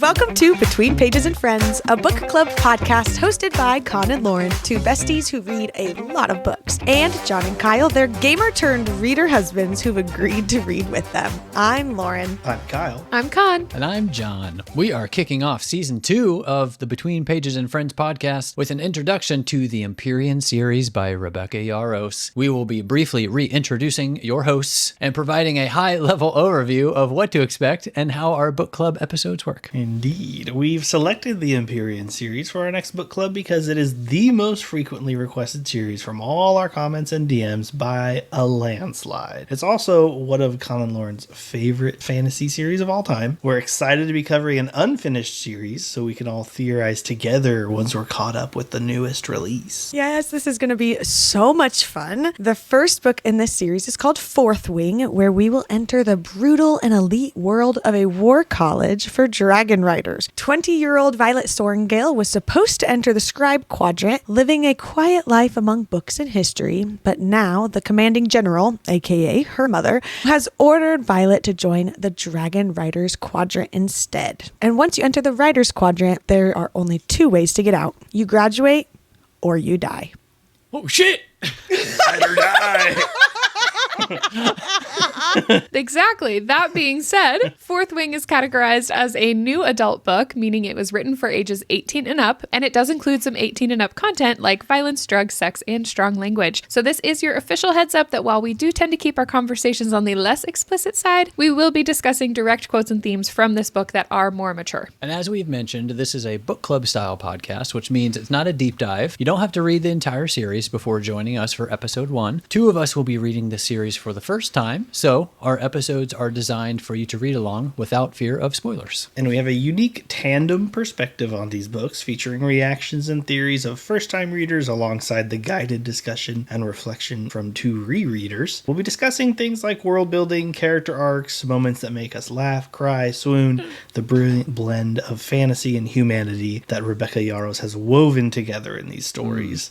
Welcome to Between Pages and Friends, a book club podcast hosted by Con and Lauren, two besties who read a lot of books, and John and Kyle, their gamer-turned-reader husbands who've agreed to read with them. I'm Lauren. I'm Kyle. I'm Con. And I'm John. We are kicking off season 2 of the Between Pages and Friends podcast with an introduction to the Empyrean Series by Rebecca Yarros. We will be briefly reintroducing your hosts and providing a high-level overview of what to expect and how our book club episodes work. Indeed. We've selected the Empyrean series for our next book club because it is the most frequently requested series from all our comments and DMs by a landslide. It's also one of Con and Lauren's favorite fantasy series of all time. We're excited to be covering an unfinished series so we can all theorize together once we're caught up with the newest release. Yes, this is going to be so much fun. The first book in this series is called Fourth Wing, where we will enter the brutal and elite world of a war college for dragon riders. 20-year-old Violet Sorrengail was supposed to enter the scribe quadrant, living a quiet life among books and history, but now the commanding general, aka her mother, has ordered Violet to join the dragon riders quadrant instead. And once you enter the riders quadrant, there are only two ways to get out. You graduate or you die. Oh, shit! Ride or die! Exactly. That being said, Fourth Wing is categorized as a new adult book, meaning it was written for ages 18 and up, and it does include some 18 and up content like violence, drugs, sex, and strong language. So this is your official heads up that while we do tend to keep our conversations on the less explicit side, we will be discussing direct quotes and themes from this book that are more mature. And as we've mentioned, this is a book club style podcast, which means it's not a deep dive. You don't have to read the entire series before joining us for episode 1. Two of us will be reading the series for the first time, so our episodes are designed for you to read along without fear of spoilers. And we have a unique tandem perspective on these books, featuring reactions and theories of first-time readers alongside the guided discussion and reflection from two rereaders. We'll be discussing things like world building, character arcs, moments that make us laugh, cry, swoon, the brilliant blend of fantasy and humanity that Rebecca Yarros has woven together in these stories.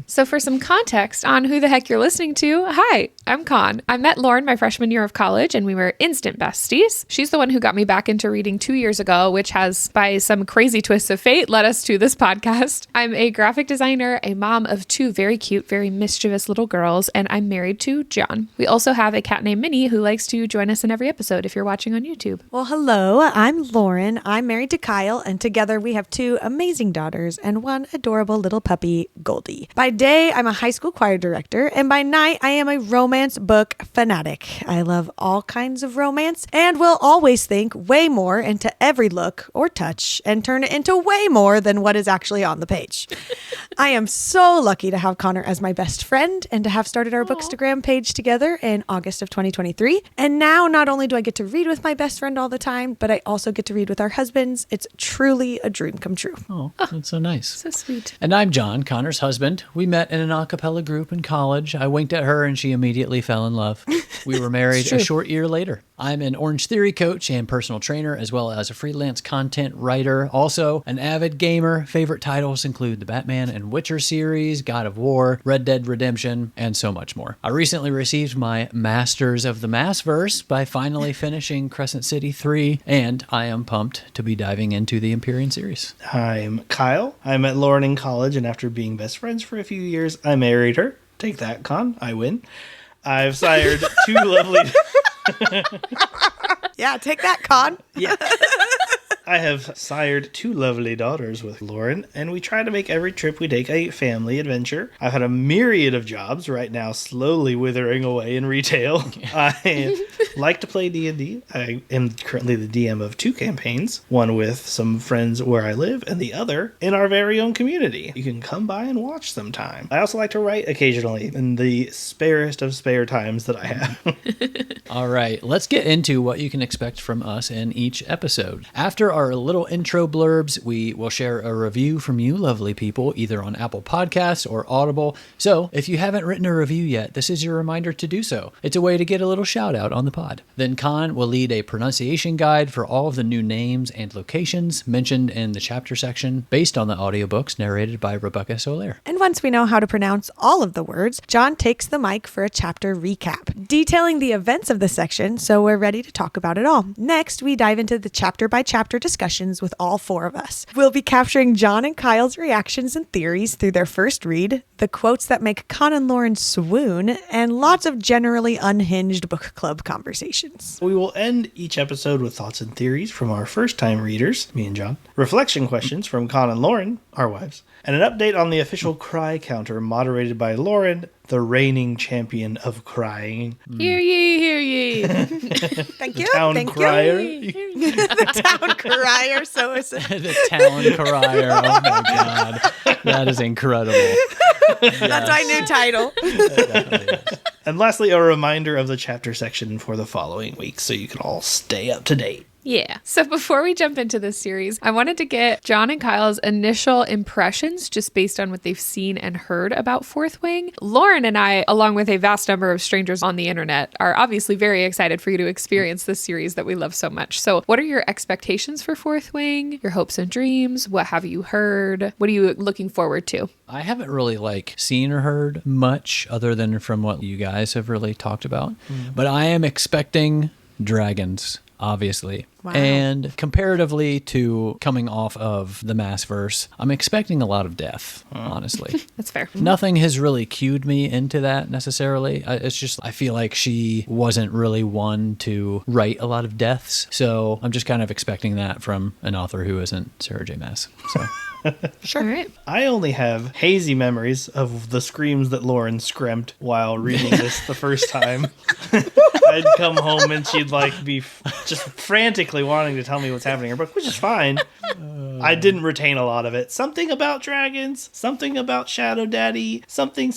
So for some context on who the heck you're listening to, hi, I'm Con. I met Lauren my freshman year of college and we were instant besties. She's the one who got me back into reading 2 years ago, which has, by some crazy twists of fate, led us to this podcast. I'm a graphic designer, a mom of two very cute, very mischievous little girls, and I'm married to John. We also have a cat named Minnie who likes to join us in every episode if you're watching on YouTube. Well, hello, I'm Lauren. I'm married to Kyle, and together we have two amazing daughters and one adorable little puppy, Goldie. By day, I'm a high school choir director, and by night, I am a romance book fanatic. I love all kinds of romance and will always think way more into every look or touch and turn it into way more than what is actually on the page. I am so lucky to have Connor as my best friend and to have started our Bookstagram page together in August of 2023. And now not only do I get to read with my best friend all the time, but I also get to read with our husbands. It's truly a dream come true. Oh, that's so nice. So sweet. And I'm John, Connor's husband. We met in an a cappella group in college. I winked at her and she immediately fell in love. We were married a short year later. I'm an Orange Theory coach and personal trainer, as well as a freelance content writer. Also, an avid gamer. Favorite titles include the Batman and Witcher series, God of War, Red Dead Redemption, and so much more. I recently received my Masters of the Massverse by finally finishing Crescent City 3, and I am pumped to be diving into the Empyrean series. I'm Kyle. I met Lauren in college, and after being best friends for a few years, I married her. Take that, Con. I win. I've sired two lovely... Yeah, take that, Con. Yeah. I have sired two lovely daughters with Lauren, and we try to make every trip we take a family adventure. I've had a myriad of jobs, right now slowly withering away in retail. I like to play D&D. I am currently the DM of 2 campaigns, one with some friends where I live, and the other in our very own community. You can come by and watch sometime. I also like to write occasionally, in the sparest of spare times that I have. All right, let's get into what you can expect from us in each episode. After Here are little intro blurbs. We will share a review from you, lovely people, either on Apple Podcasts or Audible. So if you haven't written a review yet, this is your reminder to do so. It's a way to get a little shout out on the pod. Then Con will lead a pronunciation guide for all of the new names and locations mentioned in the chapter section based on the audiobooks narrated by Rebecca Soler. And once we know how to pronounce all of the words, John takes the mic for a chapter recap, detailing the events of the section, so we're ready to talk about it all. Next, we dive into the chapter-by-chapter discussions with all four of us. We'll be capturing John and Kyle's reactions and theories through their first read, the quotes that make Con and Lauren swoon, and lots of generally unhinged book club conversations. We will end each episode with thoughts and theories from our first-time readers, me and John, reflection questions from Con and Lauren, our wives, and an update on the official cry counter moderated by Lauren, the reigning champion of crying. Hear ye, hear ye. Thank you. Town Thank crier. you. The town crier. So is The town crier. Oh my God. That is incredible. That's my new title. And lastly, a reminder of the chapter section for the following week so you can all stay up to date. Yeah. So before we jump into this series, I wanted to get John and Kyle's initial impressions just based on what they've seen and heard about Fourth Wing. Lauren and I, along with a vast number of strangers on the internet, are obviously very excited for you to experience this series that we love so much. So what are your expectations for Fourth Wing? Your hopes and dreams? What have you heard? What are you looking forward to? I haven't really seen or heard much other than from what you guys have really talked about. But I am expecting dragons, obviously. Wow. And comparatively to coming off of the Massverse, I'm expecting a lot of death, honestly. That's fair. Nothing has really cued me into that necessarily. It's just, I feel like she wasn't really one to write a lot of deaths. So I'm just kind of expecting that from an author who isn't Sarah J. Maas. So. Sure. All right. I only have hazy memories of the screams that Lauren screamed while reading this the first time. I'd come home and she'd be just frantically wanting to tell me what's happening in her book, which is fine. I didn't retain a lot of it. Something about dragons, something about Shadow Daddy, something,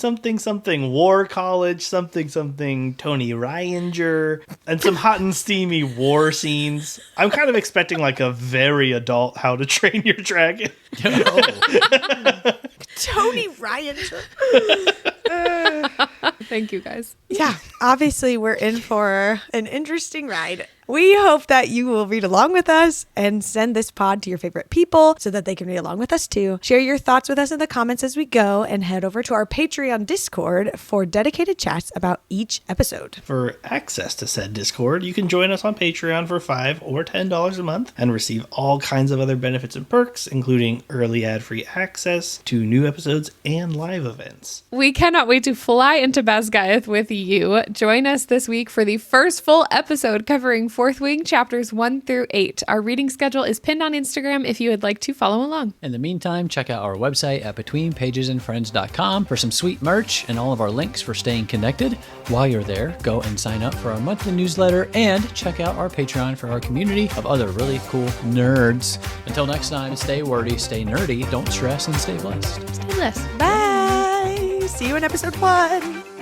War College, something, Tony Ryanger, and some hot and steamy war scenes. I'm kind of expecting a very adult How to Train Your Dragon. Tony Ryan. Thank you, guys. Yeah, obviously we're in for an interesting ride. We hope that you will read along with us and send this pod to your favorite people so that they can read along with us too. Share your thoughts with us in the comments as we go, and head over to our Patreon Discord for dedicated chats about each episode. For access to said Discord, you can join us on Patreon for $5 or $10 a month and receive all kinds of other benefits and perks, including early ad-free access to new episodes and live events. We cannot wait to fly into Basgiath with you. Join us this week for the first full episode covering Fourth Wing chapters 1 through 8. Our reading schedule is pinned on Instagram if you would like to follow along. In the meantime, check out our website at betweenpagesandfriends.com for some sweet merch and all of our links for staying connected. While you're there, go and sign up for our monthly newsletter and check out our Patreon for our community of other really cool nerds. Until next time, stay wordy, stay nerdy, don't stress, and stay blessed. Stay blessed. Bye. See you in episode 1.